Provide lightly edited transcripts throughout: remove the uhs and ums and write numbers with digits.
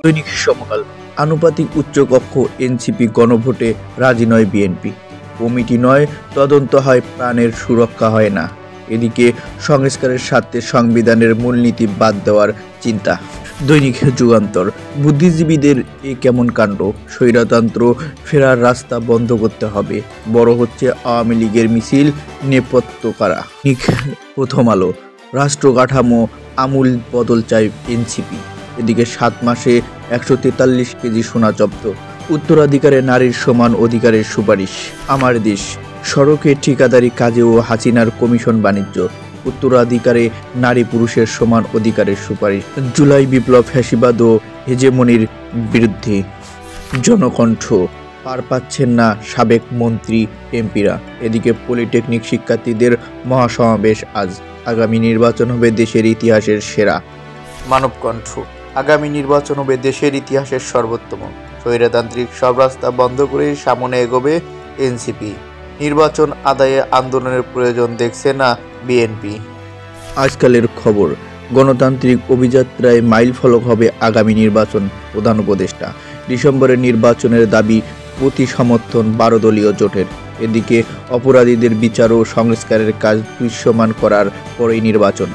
দৈনিক সমকাল। আনুপাতিক উচ্চকক্ষ এনসিপি গণভোটে রাজি নয় বিএনপি। কমিটি নয়, তদন্ত হয়, প্রাণের সুরক্ষা হয় না। এদিকে সংস্কারের স্বার্থে সংবিধানের মূলনীতি বাদ দেওয়ার চিন্তা। দৈনিক যুগান্তর। বুদ্ধিজীবীদের এ কেমন কাণ্ড, স্বৈরতন্ত্র ফেরার রাস্তা বন্ধ করতে হবে, বড় হচ্ছে আওয়ামী লীগের মিছিল, নেপথ্য কারা। প্রথম আলো। রাষ্ট্র কাঠামো আমূল বদল চায় এনসিপি। এদিকে 7 মাসে 143 কেজি সোনা জব্দ। উত্তরাধিকারে নারীর সমান অধিকারের সুপারিশ। আমার দেশ। সড়কে ঠিকাদারি কাজেও হাসিনার কমিশন বাণিজ্য। উত্তরাধিকারে নারী পুরুষের সমান অধিকারের সুপারিশ। জুলাই বিপ্লব ফ্যাসিবাদ ও হেজেমনির বিরুদ্ধে। জনকণ্ঠ। পার পাচ্ছেন না সাবেক মন্ত্রী এমপিরা। এদিকে পলিটেকনিক শিক্ষার্থীদের মহাসমাবেশ আজ। আগামী নির্বাচন হবে দেশের ইতিহাসের সেরা। মানবকণ্ঠ। আগামী নির্বাচন হবে দেশের ইতিহাসের সর্বোত্তম। স্বৈরতান্ত্রিক সব রাস্তা বন্ধ করে সামনে এগোবে এনসিপি। নির্বাচন আদায়ে আন্দোলনের প্রয়োজন দেখছে না বিএনপি। আজকালের খবর। গণতান্ত্রিক অভিযাত্রায় মাইলফলক হবে আগামী নির্বাচন। প্রধান উপদেষ্টা। ডিসেম্বরের নির্বাচনের দাবি প্রতি সমর্থন 12 দলীয় জোটের। এদিকে অপরাধীদের বিচার ও সংস্কারের কাজ দৃশ্যমান করার পরেই নির্বাচন।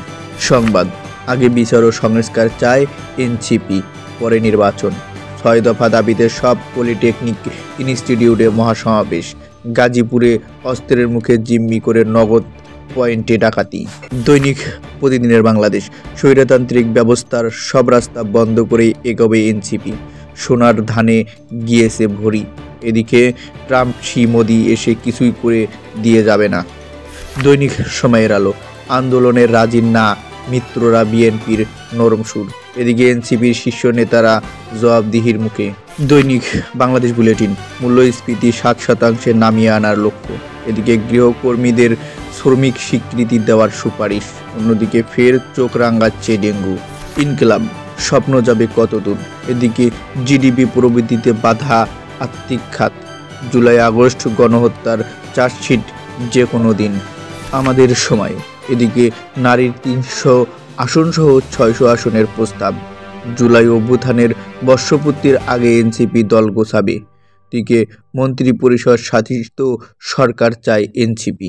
সংবাদ। আগে বিচার ও সংস্কার চায় এনসিপি, পরে নির্বাচন। 6 দফা দাবিতে সব পলিটেকনিক ইনস্টিটিউটে মহাসমাবেশ। গাজীপুরে অস্ত্রের মুখে জিম্মি করে নগদ পয়েন্টে ডাকাতি। দৈনিক প্রতিদিনের বাংলাদেশ। স্বৈরতান্ত্রিক ব্যবস্থার সব রাস্তা বন্ধ করে এগোবে এনসিপি। সোনার ধানে গিয়েছে ভরি। এদিকে ট্রাম্প মোদি এসে কিছুই করে দিয়ে যাবে না। দৈনিক সময়ের আলো। আন্দোলনের রাজি না মিত্ররা, বিএনপির নরম সুর। এদিকে এনসিপির শীর্ষ নেতারা জবাবদিহির মুখে। দৈনিক বাংলাদেশ বুলেটিন। মূল্যস্ফীতি 7% নামিয়ে আনার লক্ষ্য। এদিকে গৃহকর্মীদের শ্রমিক স্বীকৃতি দেওয়ার সুপারিশ। অন্যদিকে ফের চোখ রাঙাচ্ছে ডেঙ্গু। ইনকিলাব। স্বপ্ন যাবে কতদূর। এদিকে জিডিপি প্রবৃদ্ধিতে বাধা আর্থিক খাত। জুলাই আগস্ট গণহত্যার চার্জশিট যে কোনো দিন। আমাদের সময়। এদিকে নারীর 300 আসনসহ 600 আসনের প্রস্তাব। জুলাই অভ্যুত্থানের বর্ষপূর্তির আগে এনসিপি দল গোছাবে। দিকে মন্ত্রিপরিষদ শাসিত সরকার চায় এনসিপি।